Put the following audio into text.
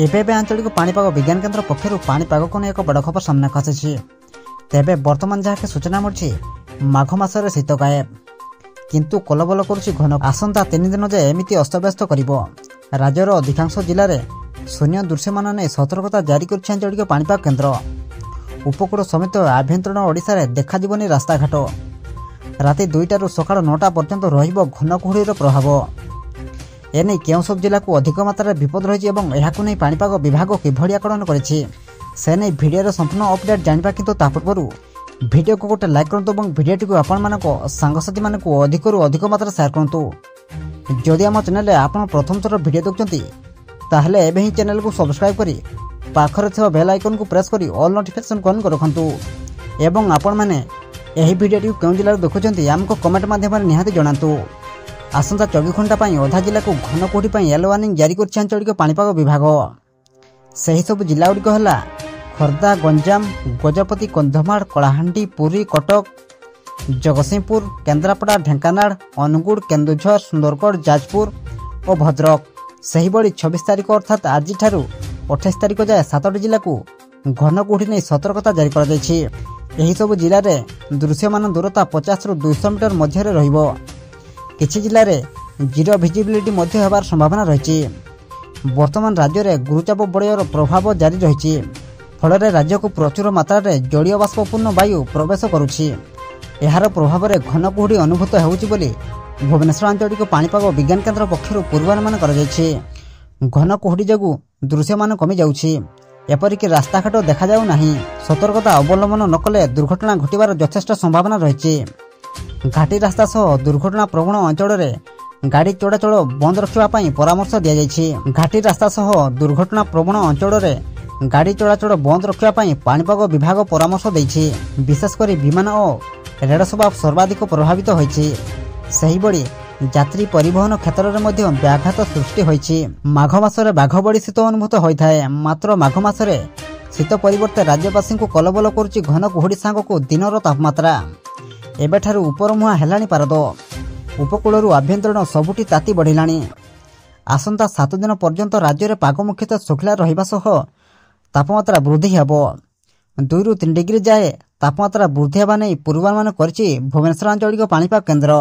ଏବେ ଆଞ୍ଚଳିକ ପାଣିପାଗ ବିଜ୍ଞାନ କେନ୍ଦ୍ର ପକ୍ଷରୁ ପାଣିପାଗକୁ ନେଇ ଏକ ବଡ଼ ଖବର ସାମ୍ନାକୁ ଆସିଛି। ତେବେ ବର୍ତ୍ତମାନ ଯାହାକି ସୂଚନା ମିଳୁଛି ମାଘ ମାସରେ ଶୀତ ଗାୟବ, କିନ୍ତୁ କଲବଲ କରୁଛି ଘନ। ଆସନ୍ତା 3 ଦିନ ଯାଏ ଏମିତି ଅସ୍ତବ୍ୟସ୍ତ କରିବ। ରାଜ୍ୟର ଅଧିକାଂଶ ଜିଲ୍ଲାରେ ଶୂନ୍ୟ ଦୃଶ୍ୟମାନ ନେଇ ସତର୍କତା ଜାରି କରିଛି ଆଞ୍ଚଳିକ ପାଣିପାଗ କେନ୍ଦ୍ର। ଉପକୂଳ ସମେତ ଆଭ୍ୟନ୍ତରୀଣ ଓଡ଼ିଶାରେ ଦେଖାଯିବନି ରାସ୍ତାଘାଟ। ରାତି 2ଟାରୁ ସକାଳ 9ଟା ପର୍ଯ୍ୟନ୍ତ ରହିବ ଘନ କୁହୁଡ଼ିର ପ୍ରଭାବ। ଏନେଇ କେଉଁ ସବୁ ଜିଲ୍ଲାକୁ ଅଧିକ ମାତ୍ରାରେ ବିପଦ ରହିଛି ଏବଂ ଏହାକୁ ନେଇ ପାଣିପାଗ ବିଭାଗ କିଭଳି ଆକଳନ କରିଛି ସେ ନେଇ ଭିଡ଼ିଓର ସମ୍ପୂର୍ଣ୍ଣ ଅପଡେଟ୍ ଜାଣିବା। କିନ୍ତୁ ତା ପୂର୍ବରୁ ଭିଡ଼ିଓକୁ ଗୋଟେ ଲାଇକ୍ କରନ୍ତୁ ଏବଂ ଭିଡ଼ିଓଟିକୁ ଆପଣମାନଙ୍କ ସାଙ୍ଗସାଥିମାନଙ୍କୁ ଅଧିକରୁ ଅଧିକ ମାତ୍ରାରେ ସେୟାର କରନ୍ତୁ। ଯଦି ଆମ ଚ୍ୟାନେଲରେ ଆପଣ ପ୍ରଥମ ଥର ଭିଡ଼ିଓ ଦେଖୁଛନ୍ତି ତାହେଲେ ଏବେ ହିଁ ଚ୍ୟାନେଲକୁ ସବସ୍କ୍ରାଇବ୍ କରି ପାଖରେ ଥିବା ବେଲ୍ ଆଇକନକୁ ପ୍ରେସ୍ କରି ଅଲ୍ ନୋଟିଫିକେସନକୁ ଅନ୍ କରି ରଖନ୍ତୁ। ଏବଂ ଆପଣମାନେ ଏହି ଭିଡ଼ିଓଟିକୁ କେଉଁ ଜିଲ୍ଲାରୁ ଦେଖୁଛନ୍ତି ଆମକୁ କମେଣ୍ଟ ମାଧ୍ୟମରେ ନିହାତି ଜଣାନ୍ତୁ। ଆସନ୍ତା 24 ଘଣ୍ଟା ପାଇଁ ଅଧା ଜିଲ୍ଲାକୁ ଘନ କୁହୁଡ଼ି ପାଇଁ ୟେଲୋ ୱାର୍ଣ୍ଣିଂ ଜାରି କରିଛି ଆଞ୍ଚଳିକ ପାଣିପାଗ ବିଭାଗ। ସେହିସବୁ ଜିଲ୍ଲାଗୁଡ଼ିକ ହେଲା ଖୋର୍ଦ୍ଧା, ଗଞ୍ଜାମ, ଗଜପତି, କନ୍ଧମାଳ, କଳାହାଣ୍ଡି, ପୁରୀ, କଟକ, ଜଗତସିଂହପୁର, କେନ୍ଦ୍ରାପଡ଼ା, ଢେଙ୍କାନାଳ, ଅନୁଗୁଳ, କେନ୍ଦୁଝର, ସୁନ୍ଦରଗଡ଼, ଯାଜପୁର ଓ ଭଦ୍ରକ। ସେହିଭଳି 26 ତାରିଖ ଅର୍ଥାତ୍ ଆଜିଠାରୁ 28 ତାରିଖ ଯାଏ 7ଟି ଜିଲ୍ଲାକୁ ଘନ କୁହୁଡ଼ି ନେଇ ସତର୍କତା ଜାରି କରାଯାଇଛି। ଏହିସବୁ ଜିଲ୍ଲାରେ ଦୃଶ୍ୟମାନ ଦୂରତା 50ରୁ 200 ମିଟର ମଧ୍ୟରେ ରହିବ। କିଛି ଜିଲ୍ଲାରେ ଜିରୋ ଭିଜିବିଲିଟି ମଧ୍ୟ ହେବାର ସମ୍ଭାବନା ରହିଛି। ବର୍ତ୍ତମାନ ରାଜ୍ୟରେ ଗୁରୁଚାପ ବଳୟର ପ୍ରଭାବ ଜାରି ରହିଛି, ଫଳରେ ରାଜ୍ୟକୁ ପ୍ରଚୁର ମାତ୍ରାରେ ଜଳୀୟ ବାଷ୍ପପୂର୍ଣ୍ଣ ବାୟୁ ପ୍ରବେଶ କରୁଛି। ଏହାର ପ୍ରଭାବରେ ଘନ କୁହୁଡ଼ି ଅନୁଭୂତ ହେଉଛି ବୋଲି ଭୁବନେଶ୍ୱର ଆଞ୍ଚଳିକ ପାଣିପାଗ ବିଜ୍ଞାନ କେନ୍ଦ୍ର ପକ୍ଷରୁ ପୂର୍ବାନୁମାନ କରାଯାଇଛି। ଘନ କୁହୁଡ଼ି ଯୋଗୁଁ ଦୃଶ୍ୟମାନ କମିଯାଉଛି, ଏପରିକି ରାସ୍ତାଘାଟ ଦେଖାଯାଉ ନାହିଁ। ସତର୍କତା ଅବଲମ୍ବନ ନ କଲେ ଦୁର୍ଘଟଣା ଘଟିବାର ଯଥେଷ୍ଟ ସମ୍ଭାବନା ରହିଛି। ଘାଟି ରାସ୍ତା ସହ ଦୁର୍ଘଟଣା ପ୍ରବଣ ଅଞ୍ଚଳରେ ଗାଡ଼ି ଚଳାଚଳ ବନ୍ଦ ରଖିବା ପାଇଁ ପରାମର୍ଶ ଦିଆଯାଇଛି। ଘାଟି ରାସ୍ତା ସହ ଦୁର୍ଘଟଣା ପ୍ରବଣ ଅଞ୍ଚଳରେ ଗାଡ଼ି ଚଳାଚଳ ବନ୍ଦ ରଖିବା ପାଇଁ ପାଣିପାଗ ବିଭାଗ ପରାମର୍ଶ ଦେଇଛି। ବିଶେଷ କରି ବିମାନ ଓ ରେଳ ସେବା ସର୍ବାଧିକ ପ୍ରଭାବିତ ହୋଇଛି। ସେହିଭଳି ଯାତ୍ରୀ ପରିବହନ କ୍ଷେତ୍ରରେ ମଧ୍ୟ ବ୍ୟାଘାତ ସୃଷ୍ଟି ହୋଇଛି। ମାଘ ମାସରେ ବାଘ ବଡ଼ି ଶୀତ ଅନୁଭୂତ ହୋଇଥାଏ, ମାତ୍ର ମାଘ ମାସରେ ଶୀତ ପରିବର୍ତ୍ତେ ରାଜ୍ୟବାସୀଙ୍କୁ କଲବଲ କରୁଛି ଘନ କୁହୁଡ଼ି ସାଙ୍ଗକୁ ଦିନର ତାପମାତ୍ରା। ଏବେଠାରୁ ଉପରମୁହାଁ ହେଲାଣି ପାରଦ। ଉପକୂଳରୁ ଆଭ୍ୟନ୍ତରୀଣ ସବୁଠି ତାତି ବଢ଼ିଲାଣି। ଆସନ୍ତା 7 ଦିନ ପର୍ଯ୍ୟନ୍ତ ରାଜ୍ୟରେ ପାଗ ମୁଖ୍ୟତଃ ଶୁଖିଲା ରହିବା ସହ ତାପମାତ୍ରା ବୃଦ୍ଧି ହେବ। 2ରୁ 3 ଡିଗ୍ରୀ ଯାଏ ତାପମାତ୍ରା ବୃଦ୍ଧି ହେବା ନେଇ ପୂର୍ବାନୁମାନ କରିଛି ଭୁବନେଶ୍ୱର ଆଞ୍ଚଳିକ ପାଣିପାଗ କେନ୍ଦ୍ର।